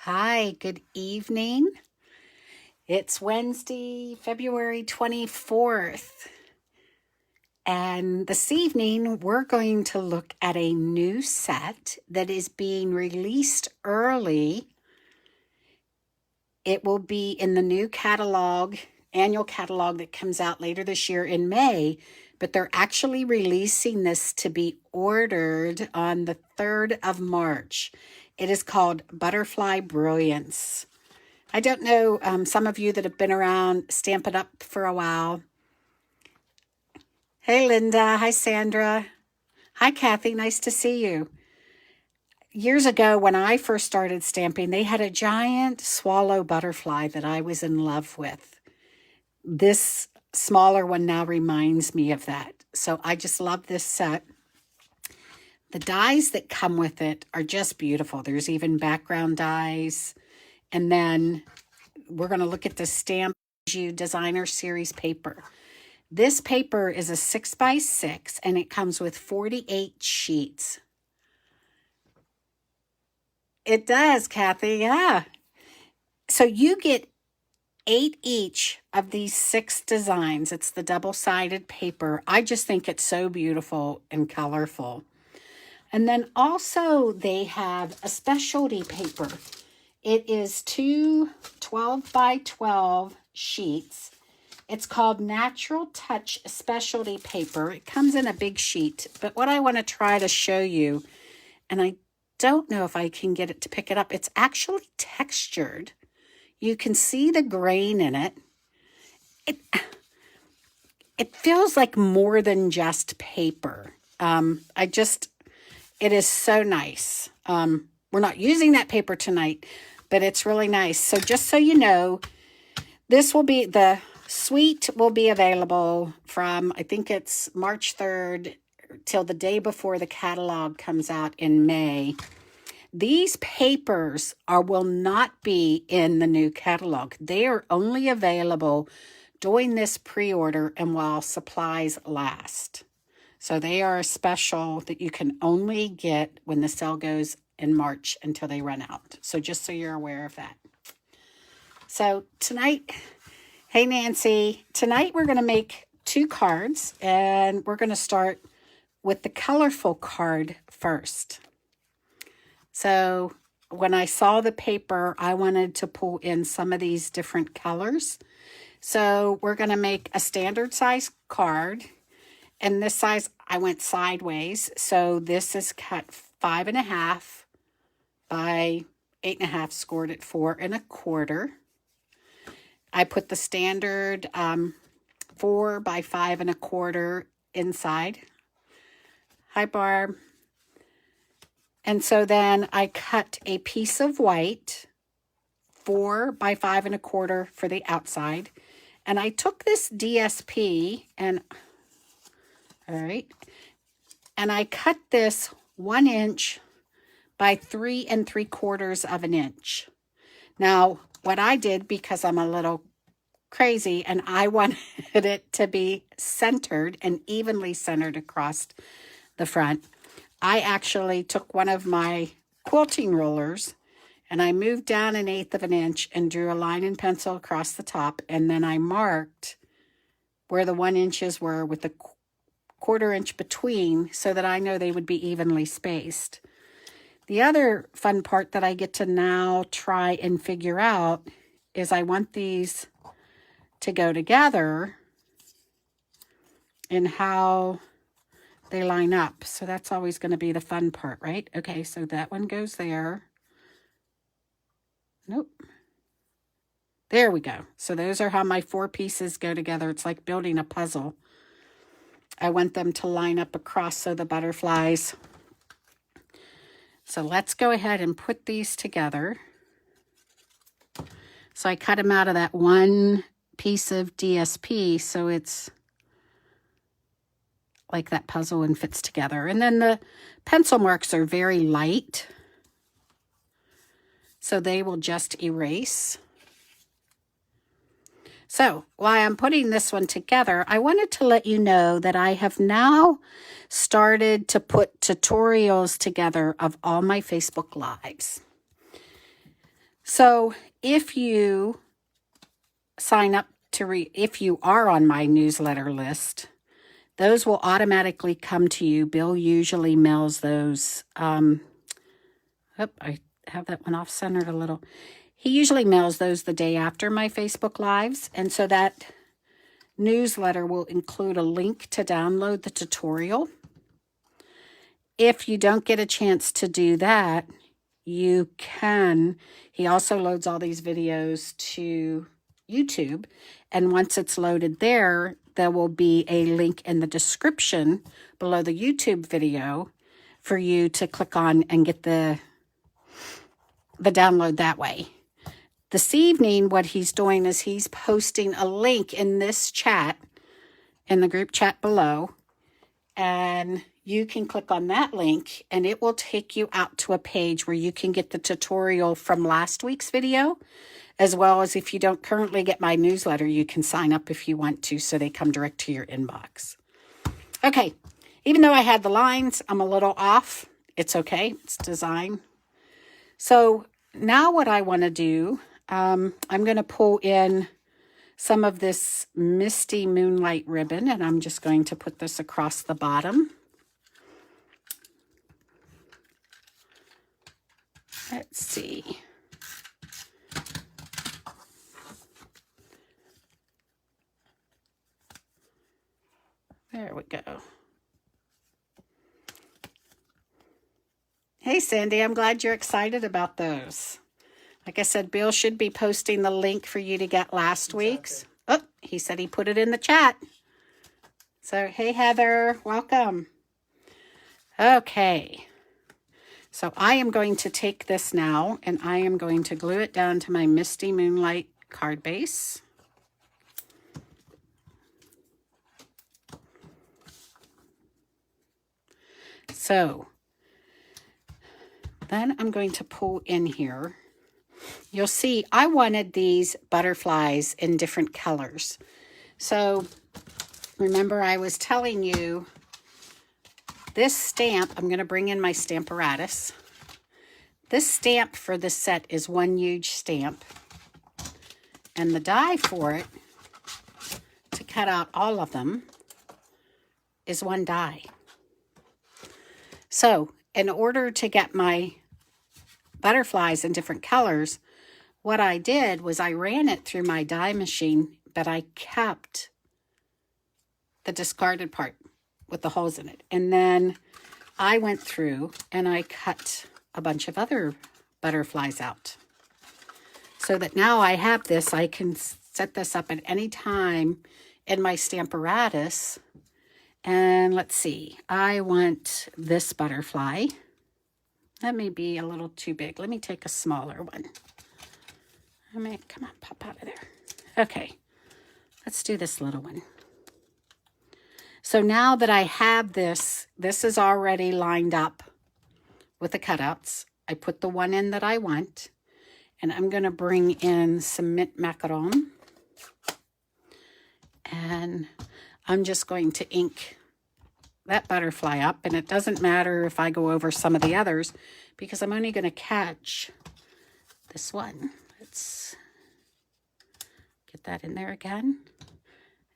Hi, good evening. It's Wednesday, February 24th. And this evening, we're going to look at a new set that is being released early. It will be in the new catalog, annual catalog that comes out later this year in May, but they're actually releasing this to be ordered on the 3rd of March. It is called Butterfly Brilliance. I don't know, some of you that have been around Stampin' Up for a while. Hey, Linda. Hi, Sandra. Hi, Kathy. Nice to see you. Years ago, when I first started stamping, they had a giant swallow butterfly that I was in love with. This smaller one now reminds me of that. So I just love this set. The dies that come with it are just beautiful. There's even background dies. And then we're going to look at the Stamp You Designer Series paper. This paper is a 6x6 and it comes with 48 sheets. It does, Kathy, yeah. So you get 8 each of these 6 designs. It's the double-sided paper. I just think it's so beautiful and colorful. And then also they have a specialty paper. It is 2 12x12 sheets. It's called Natural Touch Specialty Paper. It comes in a big sheet, but what I want to try to show you, and I don't know if I can get it to pick it up, it's actually textured. You can see the grain in it. It feels like more than just paper. It is so nice. We're not using that paper tonight, but it's really nice. So just so you know, the suite will be available from, I think it's March 3rd till the day before the catalog comes out in May. These papers will not be in the new catalog. They are only available during this pre-order and while supplies last. So they are a special that you can only get when the sale goes in March until they run out. So just so you're aware of that. So tonight, hey Nancy, tonight we're going to make 2 cards and we're going to start with the colorful card first. So when I saw the paper, I wanted to pull in some of these different colors. So we're going to make a standard size card. And this size, I went sideways. So this is cut 5.5 by 8.5, scored at 4.25. I put the standard 4 by 5.25 inside. Hi, Barb. And so then I cut a piece of white, 4 by 5.25 for the outside. And I took this DSP and, all right, and I cut this 1 inch by 3 3/4 inches. Now, what I did, because I'm a little crazy and I wanted it to be centered and evenly centered across the front, I actually took one of my quilting rollers and I moved down 1/8 inch and drew a line in pencil across the top. And then I marked where the 1 inches were with the 1/4 inch between so that I know they would be evenly spaced. The other fun part that I get to now try and figure out is I want these to go together and how they line up. So that's always going to be the fun part, right? Okay, so that one goes there. Nope. There we go. So those are how my 4 pieces go together. It's like building a puzzle. I want them to line up across so the butterflies. So let's go ahead and put these together. So I cut them out of that 1 piece of DSP so it's like that puzzle and fits together. And then the pencil marks are very light, so they will just erase. So while I'm putting this one together, I wanted to let you know that I have now started to put tutorials together of all my Facebook Lives. So if you sign up if you are on my newsletter list, those will automatically come to you. Bill usually mails those. I have that one off-centered a little. He usually mails those the day after my Facebook Lives. And so that newsletter will include a link to download the tutorial. If you don't get a chance to do that, you can. He also loads all these videos to YouTube. And once it's loaded there, there will be a link in the description below the YouTube video for you to click on and get the download that way. This evening, what he's doing is he's posting a link in this chat, in the group chat below, and you can click on that link and it will take you out to a page where you can get the tutorial from last week's video, as well as if you don't currently get my newsletter, you can sign up if you want to so they come direct to your inbox. Okay, even though I had the lines, I'm a little off. It's okay, it's design. So now what I want to do, I'm going to pull in some of this Misty Moonlight ribbon, and I'm just going to put this across the bottom. Let's see. There we go. Hey, Sandy, I'm glad you're excited about those. Like I said, Bill should be posting the link for you to get last week's. Oh, he said he put it in the chat. So, hey, Heather, welcome. Okay. So I am going to take this now, and I am going to glue it down to my Misty Moonlight card base. So then I'm going to pull in here. You'll see I wanted these butterflies in different colors. So remember I was telling you this stamp, I'm going to bring in my Stamparatus. This stamp for this set is one huge stamp. And the die for it, to cut out all of them, is one die. So in order to get my butterflies in different colors, what I did was I ran it through my die machine, but I kept the discarded part with the holes in it. And then I went through and I cut a bunch of other butterflies out. So that now I have this, I can set this up at any time in my Stamparatus. And let's see, I want this butterfly. That may be a little too big. Let me take a smaller one. Come on, pop out of there. Okay, let's do this little one. So now that I have this is already lined up with the cutouts. I put the one in that I want, and I'm going to bring in some mint macaron. And I'm just going to ink that butterfly up, and it doesn't matter if I go over some of the others because I'm only going to catch this one. Let's get that in there again.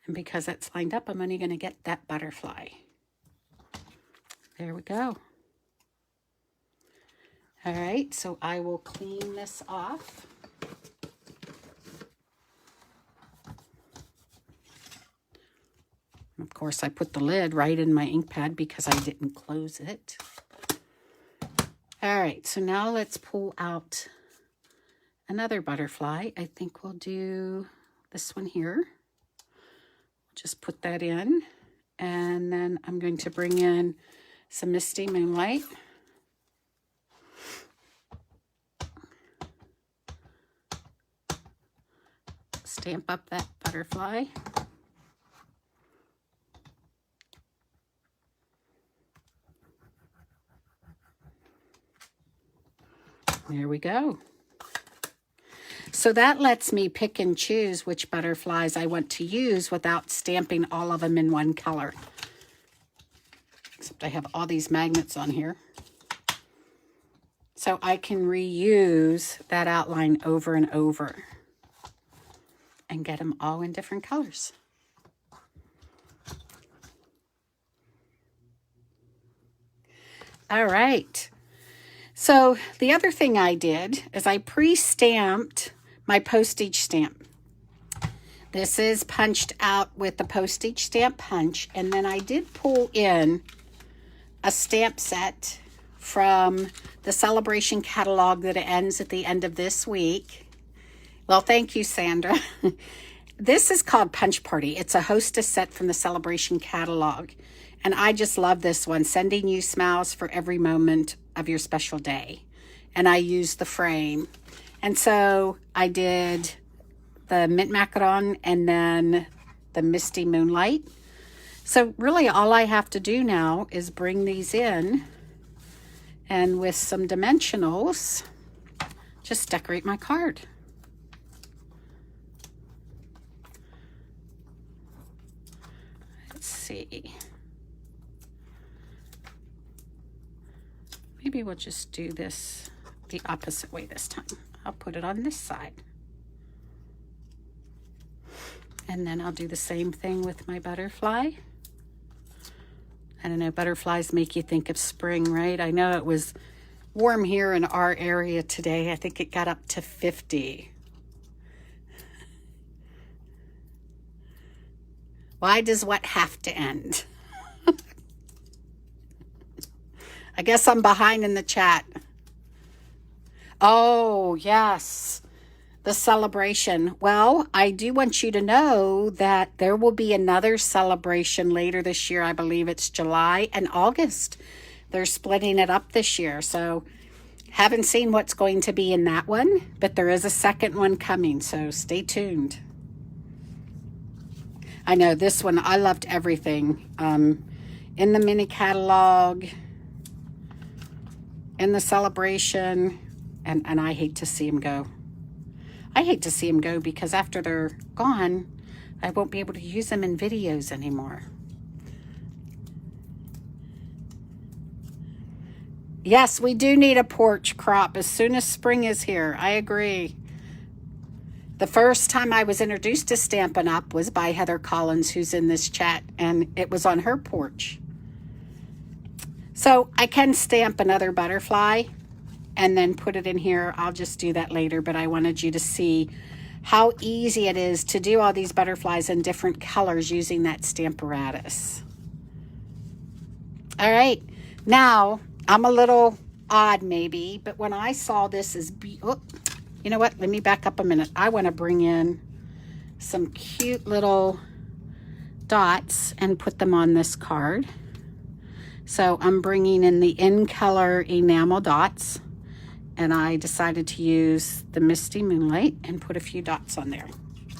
And because it's lined up, I'm only going to get that butterfly. There we go. All right, so I will clean this off. Of course, I put the lid right in my ink pad because I didn't close it. All right, so now let's pull out another butterfly. I think we'll do this one here. Just put that in, and then I'm going to bring in some Misty Moonlight. Stamp up that butterfly. There we go. So that lets me pick and choose which butterflies I want to use without stamping all of them in one color. Except I have all these magnets on here. so I can reuse that outline over and over and get them all in different colors. All right. So the other thing I did is I pre-stamped my postage stamp. This is punched out with the postage stamp punch, and then I did pull in a stamp set from the celebration catalog that ends at the end of this week. Well, thank you, Sandra. This is called Punch Party. It's a hostess set from the celebration catalog. And I just love this one, sending you smiles for every moment of your special day. And I used the frame. And so I did the mint macaron and then the misty moonlight. So really all I have to do now is bring these in and with some dimensionals, just decorate my card. Let's see. Maybe we'll just do this the opposite way this time. I'll put it on this side. And then I'll do the same thing with my butterfly. I don't know, butterflies make you think of spring, right? I know it was warm here in our area today. I think it got up to 50. Why does what have to end? I guess I'm behind in the chat. Oh, yes. The celebration. Well, I do want you to know that there will be another celebration later this year. I believe it's July and August. They're splitting it up this year. So haven't seen what's going to be in that one, but there is a second one coming. So stay tuned. I know this one, I loved everything. In the mini catalog, in the celebration, and I hate to see them go. I hate to see them go because after they're gone, I won't be able to use them in videos anymore. Yes, we do need a porch crop as soon as spring is here. I agree. The first time I was introduced to Stampin' Up! Was by Heather Collins, who's in this chat, and it was on her porch. So I can stamp another butterfly and then put it in here. I'll just do that later, but I wanted you to see how easy it is to do all these butterflies in different colors using that Stamparatus. All right, now I'm a little odd maybe, but when I saw this as, you know what, let me back up a minute. I want to bring in some cute little dots and put them on this card. So I'm bringing in the in color enamel dots, and I decided to use the Misty Moonlight and put a few dots on there.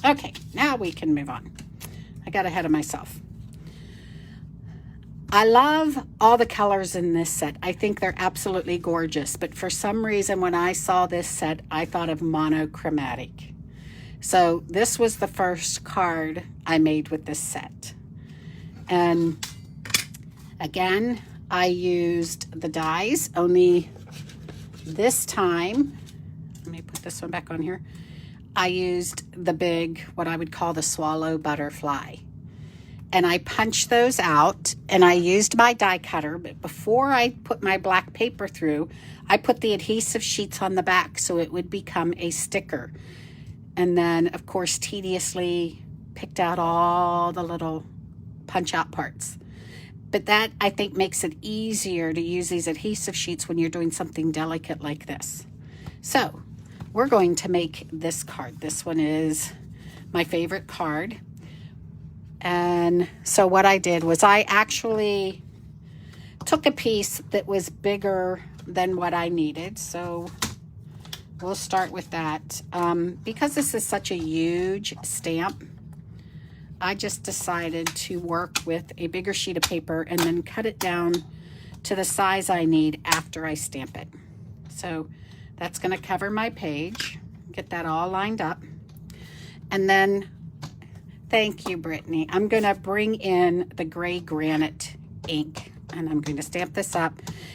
Okay, now we can move on. I got ahead of myself. I love all the colors in this set. I think they're absolutely gorgeous, but for some reason when I saw this set, I thought of monochromatic. So this was the first card I made with this set. And again, I used the dies, only this time, let me put this one back on here, I used the big, what I would call the swallow butterfly. And I punched those out, and I used my die cutter, but before I put my black paper through, I put the adhesive sheets on the back so it would become a sticker. And then, of course, tediously picked out all the little punch-out parts. But that, I think, makes it easier to use these adhesive sheets when you're doing something delicate like this. So, we're going to make this card. This one is my favorite card. And so what I did was I actually took a piece that was bigger than what I needed. So we'll start with that. Because this is such a huge stamp, I just decided to work with a bigger sheet of paper and then cut it down to the size I need after I stamp it. So that's going to cover my page. Get that all lined up. And then, thank you, Brittany, I'm going to bring in the gray granite ink And I'm going to stamp this up.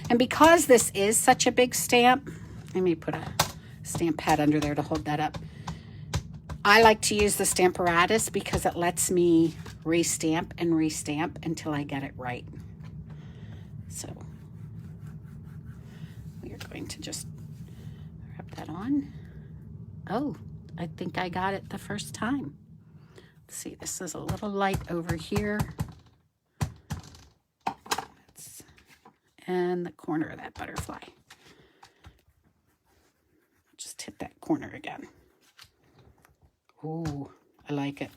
And because this is such a big stamp, let me put a stamp pad under there to hold that up. I like to use the Stamparatus because it lets me restamp and restamp until I get it right. So we are going to just wrap that on. Oh, I think I got it the first time. Let's see, this is a little light over here. And the corner of that butterfly. Just hit that corner again. Ooh, I like it.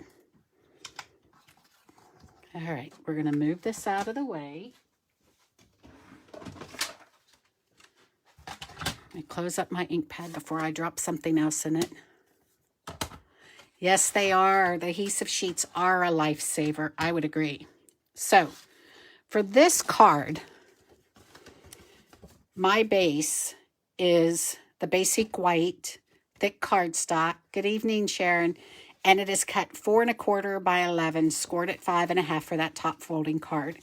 All right, we're going to move this out of the way. Let me close up my ink pad before I drop something else in it. Yes, they are. The adhesive sheets are a lifesaver. I would agree. So, for this card, my base is the basic white, thick cardstock. Good evening, Sharon. And it is cut 4 1/4 by 11, scored at 5 1/2 for that top folding card.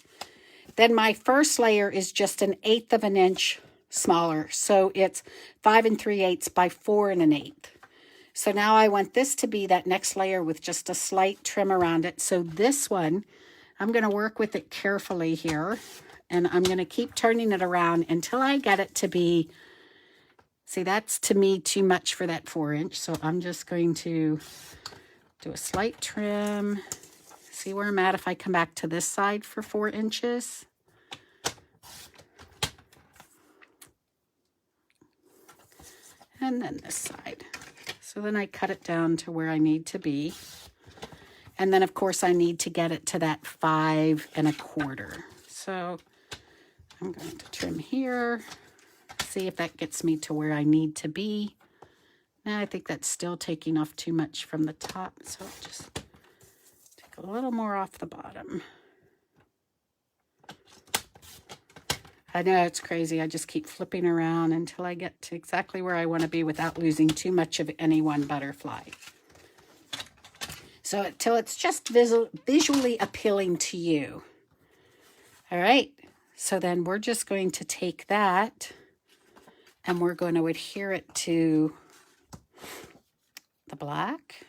Then my first layer is just 1/8 of an inch smaller. So it's 5 3/8 by 4 1/8. So now I want this to be that next layer with just a slight trim around it. So this one, I'm going to work with it carefully here. And I'm going to keep turning it around until I get it to be, see, that's to me too much for that 4 inch. So I'm just going to do a slight trim. See where I'm at if I come back to this side for 4 inches. And then this side. So then I cut it down to where I need to be. And then, of course, I need to get it to that 5 1/4. So I'm going to trim here, see if that gets me to where I need to be. Now I think that's still taking off too much from the top, so I'll just take a little more off the bottom. I know it's crazy. I just keep flipping around until I get to exactly where I want to be without losing too much of any one butterfly. So until it's just visually appealing to you. All right. So then we're just going to take that and we're going to adhere it to the black.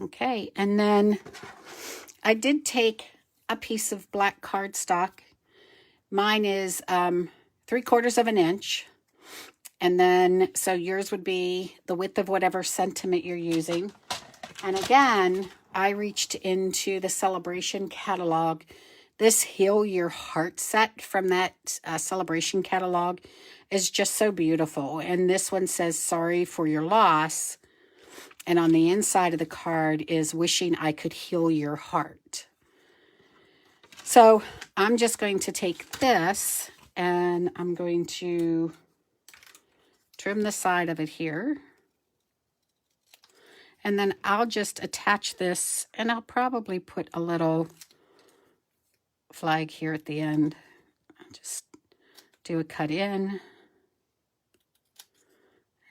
Okay, and then I did take a piece of black cardstock. Mine is 3/4 of an inch. And then, so yours would be the width of whatever sentiment you're using. And again, I reached into the Celebration catalog. This Heal Your Heart set from that Celebration catalog is just so beautiful. And this one says, sorry for your loss. And on the inside of the card is wishing I could heal your heart. So I'm just going to take this and I'm going to trim the side of it here. And then I'll just attach this and I'll probably put a little flag here at the end. I'll just do a cut in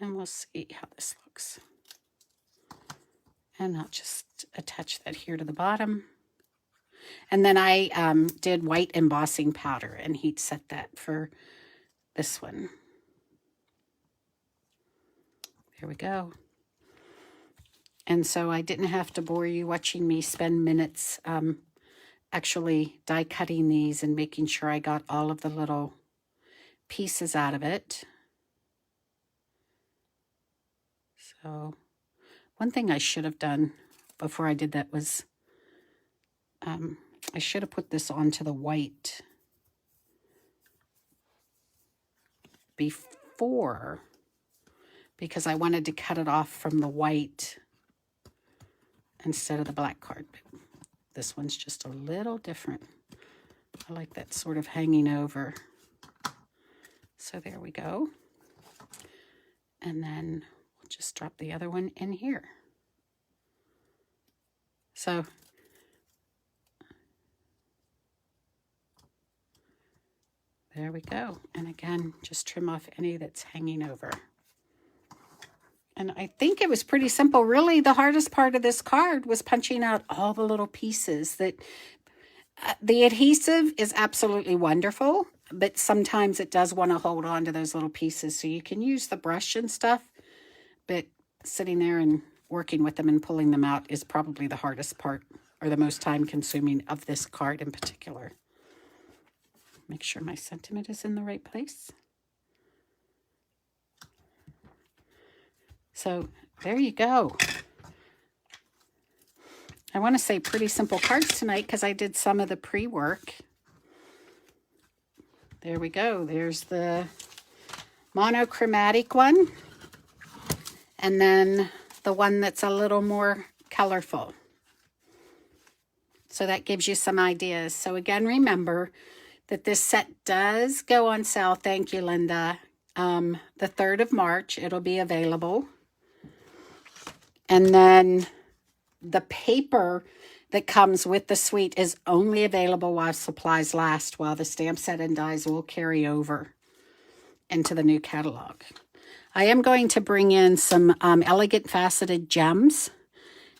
and we'll see how this looks. And I'll just attach that here to the bottom. And then I did white embossing powder and heat set that for this one. There we go. And so I didn't have to bore you watching me spend minutes actually die cutting these and making sure I got all of the little pieces out of it. So one thing I should have done before I did that was I should have put this onto the white before, because I wanted to cut it off from the white instead of the black card. This one's just a little different. I like that sort of hanging over. So there we go. And then we'll just drop the other one in here. So There we go. And again, just trim off any that's hanging over. And I think it was pretty simple. Really, the hardest part of this card was punching out all the little pieces. That the adhesive is absolutely wonderful, but sometimes it does want to hold on to those little pieces. So you can use the brush and stuff, but sitting there and working with them and pulling them out is probably the hardest part, or the most time consuming of this card in particular. Make sure my sentiment is in the right place. So there you go. I want to say pretty simple cards tonight because I did some of the pre-work. There we go. There's the monochromatic one. And then the one that's a little more colorful. So that gives you some ideas. So again, remember that this set does go on sale. Thank you, Linda. The 3rd of March, it'll be available. And then the paper that comes with the suite is only available while supplies last, while the stamp set and dies will carry over into the new catalog. I am going to bring in some elegant faceted gems,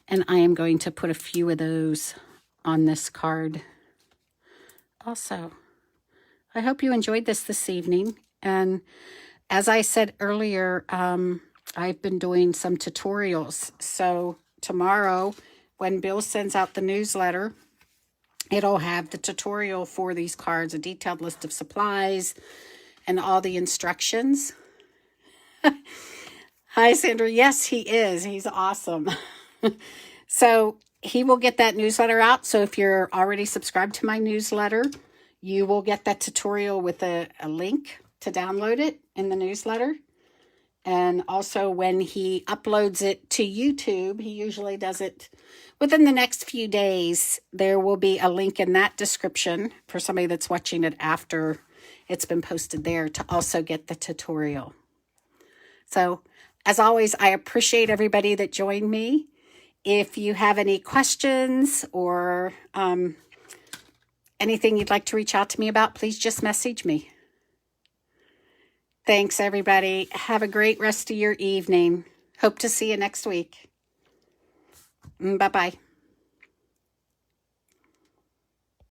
and I am going to put a few of those on this card also. I hope you enjoyed this evening. And as I said earlier, I've been doing some tutorials. So tomorrow, when Bill sends out the newsletter, it'll have the tutorial for these cards, a detailed list of supplies, and all the instructions. Hi, Sandra. Yes, he is. He's awesome. So he will get that newsletter out. So if you're already subscribed to my newsletter, you will get that tutorial with a link to download it in the newsletter. And also when he uploads it to YouTube, he usually does it within the next few days. There will be a link in that description for somebody that's watching it after it's been posted there to also get the tutorial. So as always, I appreciate everybody that joined me. If you have any questions or anything you'd like to reach out to me about, please just message me. Thanks, everybody. Have a great rest of your evening. Hope to see you next week. Bye-bye.